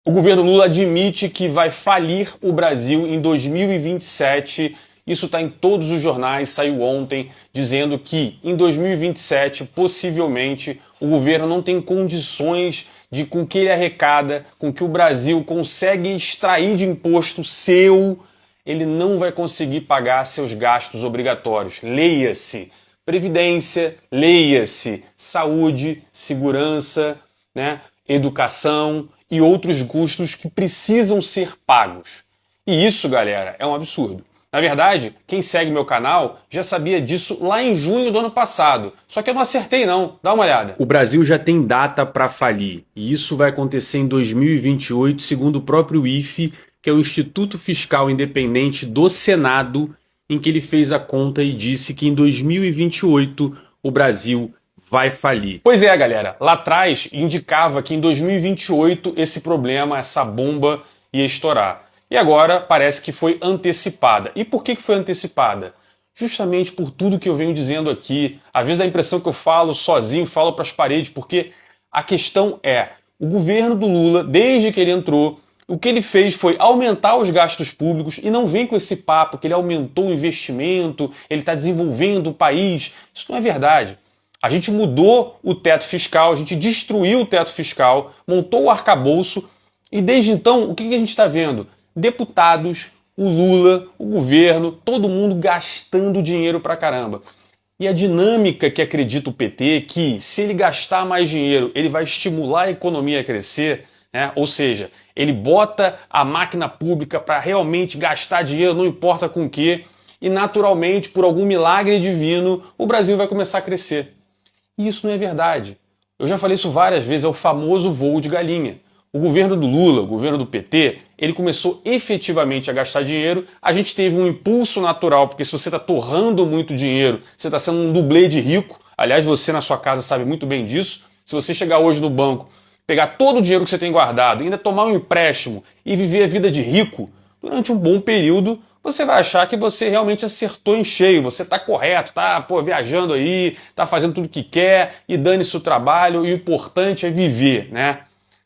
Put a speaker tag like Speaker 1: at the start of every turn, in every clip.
Speaker 1: O governo Lula admite que vai falir o Brasil em 2027. Isso está em todos os jornais, saiu ontem, dizendo que em 2027, possivelmente, o governo não tem condições de, com o que ele arrecada, com o que o Brasil consegue extrair de imposto seu, ele não vai conseguir pagar seus gastos obrigatórios. Leia-se previdência, leia-se saúde, segurança, né, educação e outros custos que precisam ser pagos. E isso, galera, é um absurdo. Na verdade, quem segue meu canal já sabia disso lá em junho do ano passado. Só que eu não acertei não, dá uma olhada. O Brasil já tem data para falir. E isso vai acontecer em 2028, segundo o próprio IFE, que é o Instituto Fiscal Independente do Senado, em que ele fez a conta e disse que em 2028 o Brasil vai falir. Pois é, galera, lá atrás indicava que em 2028 esse problema, essa bomba ia estourar. E agora parece que foi antecipada. E por que foi antecipada? Justamente por tudo que eu venho dizendo aqui. Às vezes dá a impressão que eu falo sozinho, falo para as paredes, porque a questão é, o governo do Lula, desde que ele entrou, o que ele fez foi aumentar os gastos públicos e não vem com esse papo que ele aumentou o investimento, ele está desenvolvendo o país. Isso não é verdade. A gente mudou o teto fiscal, a gente destruiu o teto fiscal, montou o arcabouço e desde então o que a gente está vendo? Deputados, o Lula, o governo, todo mundo gastando dinheiro pra caramba. E a dinâmica que acredita o PT que se ele gastar mais dinheiro, ele vai estimular a economia a crescer, né? Ou seja, ele bota a máquina pública para realmente gastar dinheiro, não importa com o quê, e naturalmente, por algum milagre divino, o Brasil vai começar a crescer. E isso não é verdade. Eu já falei isso várias vezes, é o famoso voo de galinha. O governo do Lula, o governo do PT, ele começou efetivamente a gastar dinheiro, a gente teve um impulso natural, porque se você está torrando muito dinheiro, você está sendo um dublê de rico, aliás, você na sua casa sabe muito bem disso, se você chegar hoje no banco, pegar todo o dinheiro que você tem guardado, ainda tomar um empréstimo e viver a vida de rico, durante um bom período, você vai achar que você realmente acertou em cheio, você está correto, está viajando aí, está fazendo tudo o que quer e dane-se o trabalho e o importante é viver, né?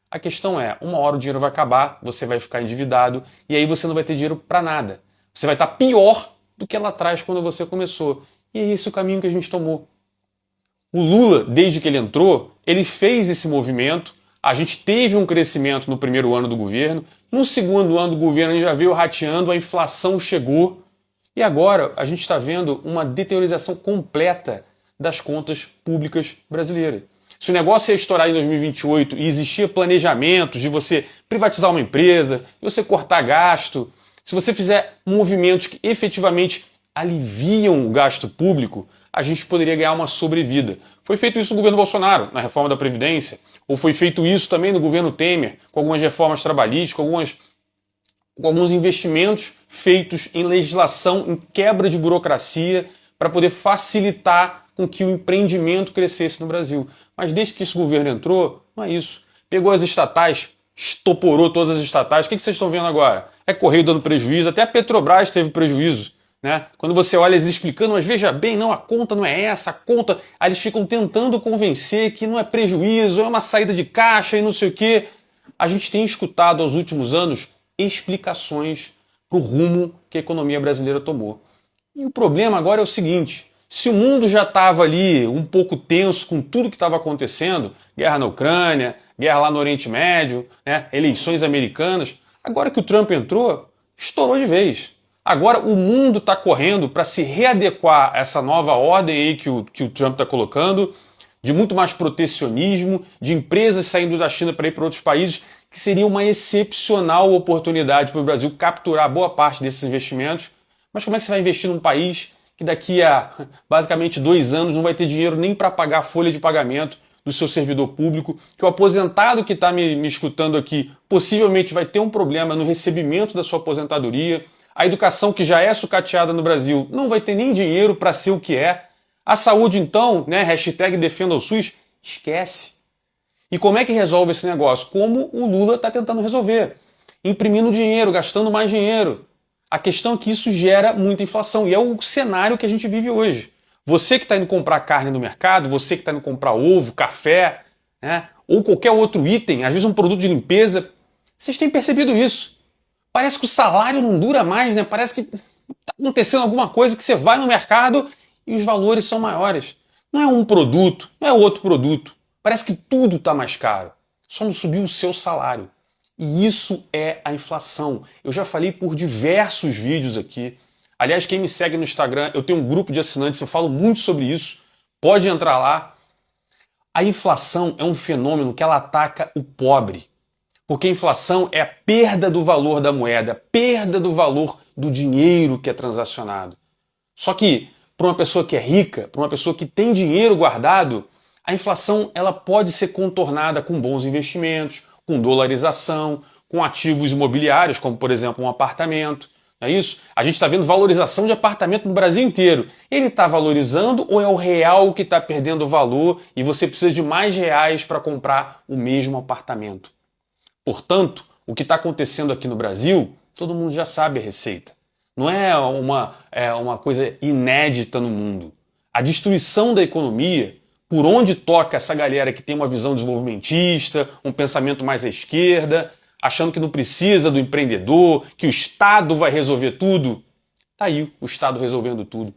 Speaker 1: A questão é, uma hora o dinheiro vai acabar, você vai ficar endividado e aí você não vai ter dinheiro para nada. Você vai estar pior do que lá atrás quando você começou. E é esse o caminho que a gente tomou. O Lula, desde que ele entrou, ele fez esse movimento, a gente teve um crescimento no primeiro ano do governo, no segundo ano do governo ele já veio rateando, a inflação chegou e agora a gente está vendo uma deteriorização completa das contas públicas brasileiras. Se o negócio ia estourar em 2028 e existia planejamentos de você privatizar uma empresa, de você cortar gasto, se você fizer movimentos que efetivamente aliviam o gasto público, a gente poderia ganhar uma sobrevida. Foi feito isso no governo Bolsonaro, na reforma da Previdência, ou foi feito isso também no governo Temer, com algumas reformas trabalhistas, com alguns investimentos feitos em legislação, em quebra de burocracia, para poder facilitar com que o empreendimento crescesse no Brasil. Mas desde que esse governo entrou, não é isso. Pegou as estatais, estoporou todas as estatais. O que vocês estão vendo agora? É Correio dando prejuízo, até a Petrobras teve prejuízo, né? Quando você olha eles explicando, mas veja bem, não, a conta não é essa, a conta... Aí eles ficam tentando convencer que não é prejuízo, é uma saída de caixa e não sei o quê. A gente tem escutado aos últimos anos explicações para o rumo que a economia brasileira tomou. E o problema agora é o seguinte... Se o mundo já estava ali um pouco tenso com tudo que estava acontecendo, guerra na Ucrânia, guerra lá no Oriente Médio, né, eleições americanas, agora que o Trump entrou, estourou de vez. Agora o mundo está correndo para se readequar a essa nova ordem aí que o Trump está colocando, de muito mais protecionismo, de empresas saindo da China para ir para outros países, que seria uma excepcional oportunidade para o Brasil capturar boa parte desses investimentos. Mas como é que você vai investir num país que daqui a basicamente 2 anos não vai ter dinheiro nem para pagar a folha de pagamento do seu servidor público, que o aposentado que está me escutando aqui possivelmente vai ter um problema no recebimento da sua aposentadoria, a educação que já é sucateada no Brasil não vai ter nem dinheiro para ser o que é, a saúde então, né, hashtag defenda o SUS, esquece. E como é que resolve esse negócio? Como o Lula está tentando resolver, imprimindo dinheiro, gastando mais dinheiro. A questão é que isso gera muita inflação e é o cenário que a gente vive hoje. Você que está indo comprar carne no mercado, você que está indo comprar ovo, café, né, ou qualquer outro item, às vezes um produto de limpeza, Vocês têm percebido isso? Parece que o salário não dura mais, né? Parece que está acontecendo alguma coisa que você vai no mercado e os valores são maiores. Não é um produto, não é outro produto. Parece que tudo está mais caro. Só não subiu o seu salário. E isso é a inflação. Eu já falei por diversos vídeos aqui. Aliás, quem me segue no Instagram, eu tenho um grupo de assinantes, eu falo muito sobre isso. Pode entrar lá. A inflação é um fenômeno que ela ataca o pobre. Porque a inflação é a perda do valor da moeda, perda do valor do dinheiro que é transacionado. Só que, para uma pessoa que é rica, para uma pessoa que tem dinheiro guardado, a inflação ela pode ser contornada com bons investimentos, com dolarização, com ativos imobiliários, como por exemplo um apartamento. Não é isso? A gente está vendo valorização de apartamento no Brasil inteiro. Ele está valorizando ou é o real que está perdendo valor e você precisa de mais reais para comprar o mesmo apartamento? Portanto, o que está acontecendo aqui no Brasil, todo mundo já sabe a receita. Não é uma coisa inédita no mundo. A destruição da economia, por onde toca essa galera que tem uma visão desenvolvimentista, um pensamento mais à esquerda, achando que não precisa do empreendedor, que o Estado vai resolver tudo, tá aí o Estado resolvendo tudo.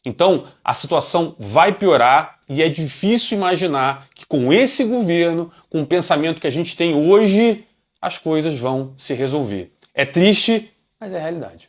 Speaker 1: Então, a situação vai piorar e é difícil imaginar que com esse governo, com o pensamento que a gente tem hoje, as coisas vão se resolver. É triste, mas é a realidade.